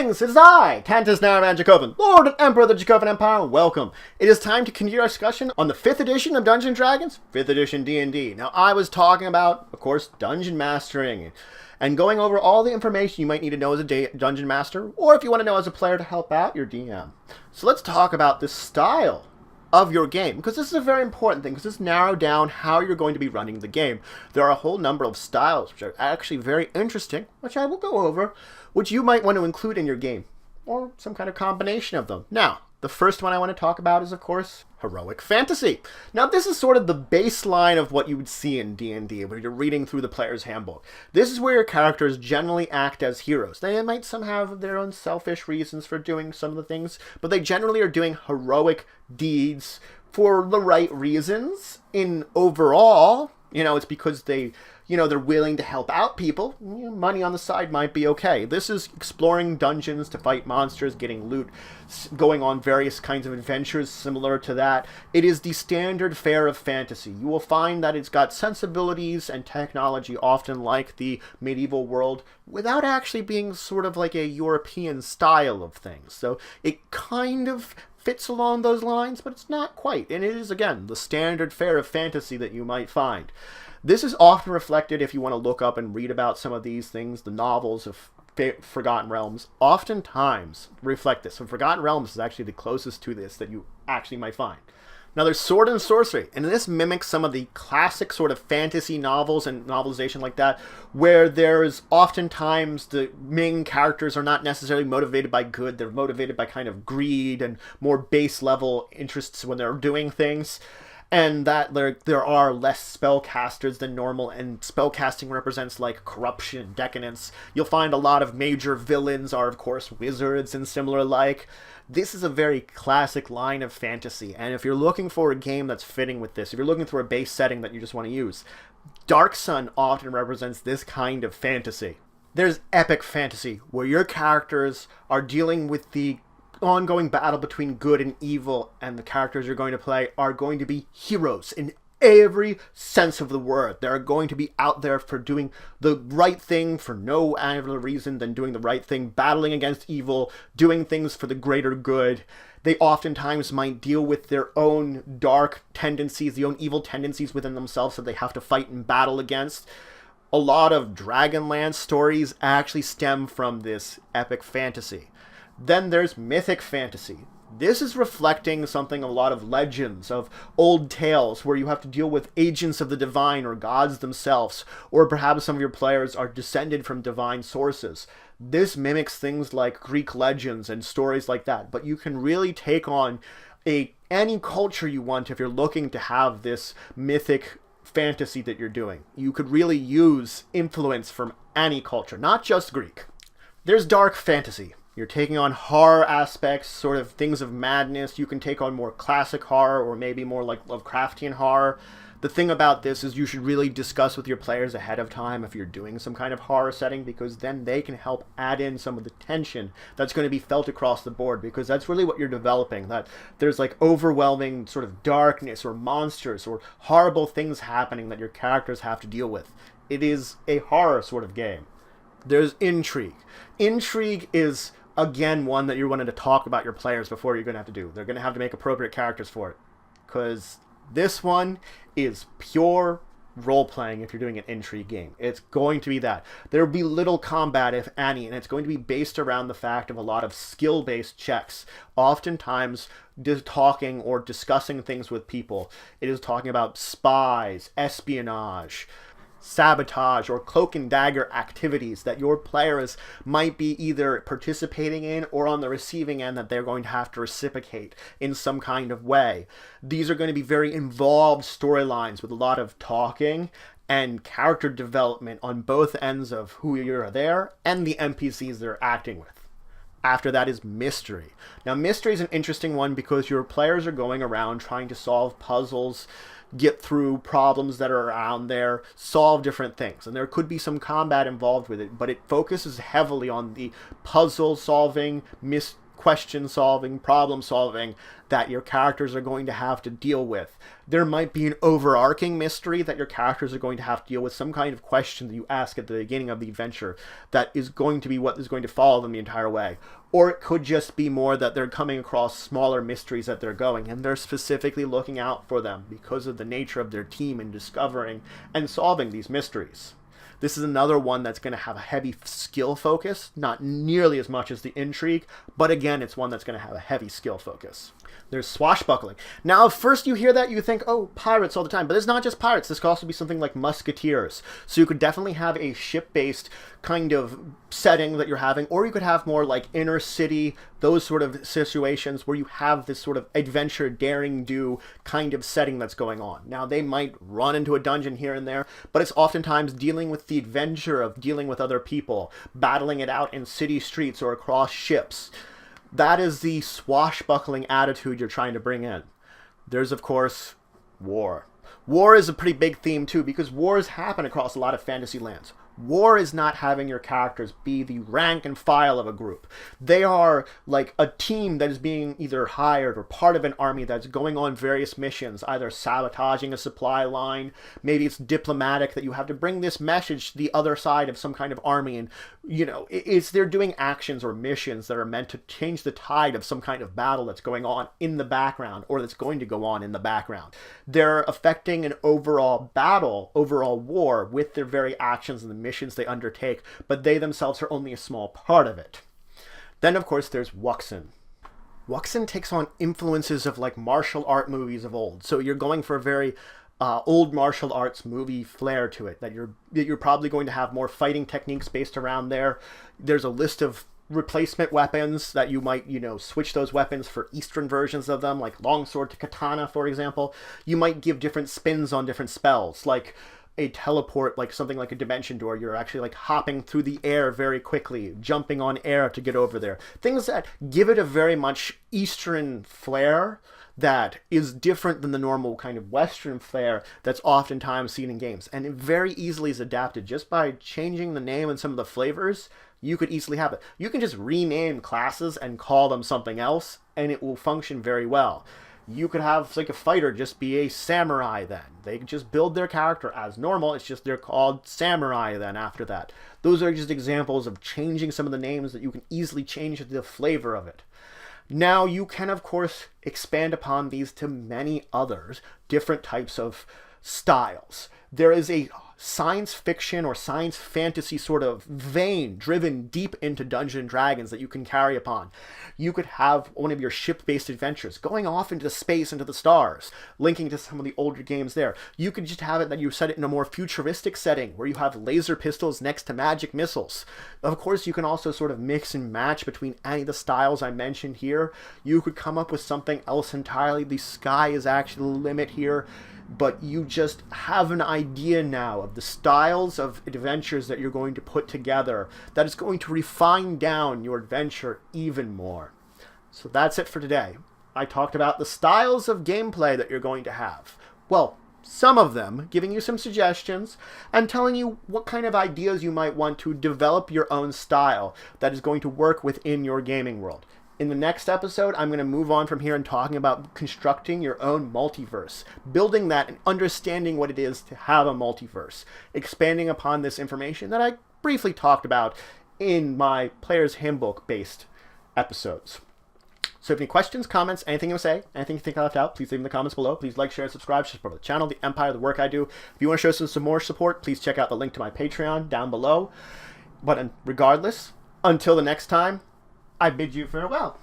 Greetings, it is I, Cantus Naraman Dracovin, Lord and Emperor of the Dracovin Empire. Welcome. It is time to continue our discussion on the 5th edition of Dungeons & Dragons, 5th edition D&D. Now, I was talking about, of course, dungeon mastering, and going over all the information you might need to know as a dungeon master, or if you want to know as a player to help out your DM. So let's talk about the style of your game, because this is a very important thing, because this narrows down how you're going to be running the game. There are a whole number of styles, which are actually very interesting, which I will go over, which you might want to include in your game, or some kind of combination of them. Now, the first one I want to talk about is, of course, heroic fantasy. Now, this is sort of the baseline of what you would see in D&D when you're reading through the player's handbook. This is where your characters generally act as heroes. They might some have their own selfish reasons for doing some of the things, but they generally are doing heroic deeds for the right reasons. In overall, it's because they're willing to help out people. Money on the side might be okay. This is exploring dungeons to fight monsters, getting loot, going on various kinds of adventures similar to that. It is the standard fare of fantasy. You will find that it's got sensibilities and technology often like the medieval world without actually being sort of like a European style of things. So it kind of fits along those lines, but it's not quite. And it is, again, the standard fare of fantasy that you might find. This is often reflected if you want to look up and read about some of these things. The novels of Forgotten Realms oftentimes reflect this. So Forgotten Realms is actually the closest to this that you actually might find. Now, there's sword and sorcery, and this mimics some of the classic sort of fantasy novels and novelization like that, where there's oftentimes the main characters are not necessarily motivated by good. They're motivated by kind of greed and more base level interests when they're doing things. And that there are less spellcasters than normal, and spellcasting represents like corruption, decadence. You'll find a lot of major villains are, of course, wizards and similar like. This is a very classic line of fantasy, and if you're looking for a game that's fitting with this, if you're looking for a base setting that you just want to use, Dark Sun often represents this kind of fantasy. There's epic fantasy, where your characters are dealing with the ongoing battle between good and evil, and the characters you're going to play are going to be heroes in every sense of the word. They're going to be out there for doing the right thing for no other reason than doing the right thing, battling against evil, doing things for the greater good. They oftentimes might deal with their own dark tendencies, the own evil tendencies within themselves that they have to fight and battle against. A lot of Dragonlance stories actually stem from this epic fantasy. Then there's mythic fantasy. This is reflecting something, a lot of legends, of old tales, where you have to deal with agents of the divine or gods themselves, or perhaps some of your players are descended from divine sources. This mimics things like Greek legends and stories like that, but you can really take on any culture you want if you're looking to have this mythic fantasy that you're doing. You could really use influence from any culture, not just Greek. There's dark fantasy. You're taking on horror aspects, sort of things of madness. You can take on more classic horror or maybe more like Lovecraftian horror. The thing about this is you should really discuss with your players ahead of time if you're doing some kind of horror setting, because then they can help add in some of the tension that's going to be felt across the board, because that's really what you're developing, that there's like overwhelming sort of darkness or monsters or horrible things happening that your characters have to deal with. It is a horror sort of game. There's intrigue. Intrigue is, again, one that you're wanting to talk about your players before you're going to have to do. They're going to have to make appropriate characters for it, because this one is pure role-playing if you're doing an intrigue game. It's going to be that. There will be little combat, if any, and it's going to be based around the fact of a lot of skill-based checks. Oftentimes, talking or discussing things with people. It is talking about spies, espionage, sabotage, or cloak and dagger activities that your players might be either participating in or on the receiving end that they're going to have to reciprocate in some kind of way. These are going to be very involved storylines with a lot of talking and character development on both ends of who you're there and the NPCs they're acting with. After that is mystery. Now, mystery is an interesting one because your players are going around trying to solve puzzles, get through problems that are around there, solve different things. And there could be some combat involved with it, but it focuses heavily on the puzzle solving, question solving, problem solving that your characters are going to have to deal with. There might be an overarching mystery that your characters are going to have to deal with, some kind of question that you ask at the beginning of the adventure that is going to be what is going to follow them the entire way. Or it could just be more that they're coming across smaller mysteries that they're going, and they're specifically looking out for them because of the nature of their team in discovering and solving these mysteries. This is another one that's going to have a heavy skill focus, not nearly as much as the intrigue, but again, it's one that's going to have a heavy skill focus. There's swashbuckling. Now, if first you hear that, you think, oh, pirates all the time. But it's not just pirates. This could also be something like musketeers. So you could definitely have a ship-based kind of setting that you're having, or you could have more like inner city, those sort of situations where you have this sort of adventure, daring do kind of setting that's going on. Now, they might run into a dungeon here and there, but it's oftentimes dealing with the adventure of dealing with other people, battling it out in city streets or across ships. That is the swashbuckling attitude you're trying to bring in. There's, of course, war. War is a pretty big theme, too, because wars happen across a lot of fantasy lands. War is not having your characters be the rank and file of a group. They are like a team that is being either hired or part of an army that's going on various missions, either sabotaging a supply line, maybe it's diplomatic that you have to bring this message to the other side of some kind of army, and they're doing actions or missions that are meant to change the tide of some kind of battle that's going on in the background or that's going to go on in the background. They're affecting an overall battle, overall war with their very actions and the missions they undertake, but they themselves are only a small part of it. Then, of course, there's Wuxin. Wuxin takes on influences of like martial art movies of old. So you're going for a very old martial arts movie flair to it, that you're probably going to have more fighting techniques based around there. There's a list of replacement weapons that you might, switch those weapons for Eastern versions of them, like longsword to katana, for example. You might give different spins on different spells, like a teleport, like something like a dimension door. You're actually like hopping through the air very quickly, jumping on air to get over there. Things that give it a very much Eastern flair that is different than the normal kind of Western flair that's oftentimes seen in games. And it very easily is adapted just by changing the name and some of the flavors. You could easily have it. You can just rename classes and call them something else, and it will function very well. You could have like a fighter just be a samurai then. They just build their character as normal. It's just they're called samurai then after that. Those are just examples of changing some of the names that you can easily change the flavor of it. Now you can, of course, expand upon these to many others, different types of styles. There is a science fiction or science fantasy sort of vein driven deep into Dungeons and Dragons that you can carry upon. You could have one of your ship-based adventures going off into space, into the stars, linking to some of the older games there. You could just have it that you set it in a more futuristic setting where you have laser pistols next to magic missiles. Of course, you can also sort of mix and match between any of the styles I mentioned here. You could come up with something else entirely. The sky is actually the limit here. But you just have an idea now of the styles of adventures that you're going to put together that is going to refine down your adventure even more. So that's it for today. I talked about the styles of gameplay that you're going to have. Well, some of them, giving you some suggestions and telling you what kind of ideas you might want to develop your own style that is going to work within your gaming world. In the next episode, I'm going to move on from here and talking about constructing your own multiverse, building that and understanding what it is to have a multiverse, expanding upon this information that I briefly talked about in my Player's Handbook-based episodes. So if you have any questions, comments, anything you say, anything you think I left out, please leave in the comments below. Please like, share, and subscribe to support the channel, the empire, the work I do. If you want to show some more support, please check out the link to my Patreon down below. But regardless, until the next time, I bid you farewell.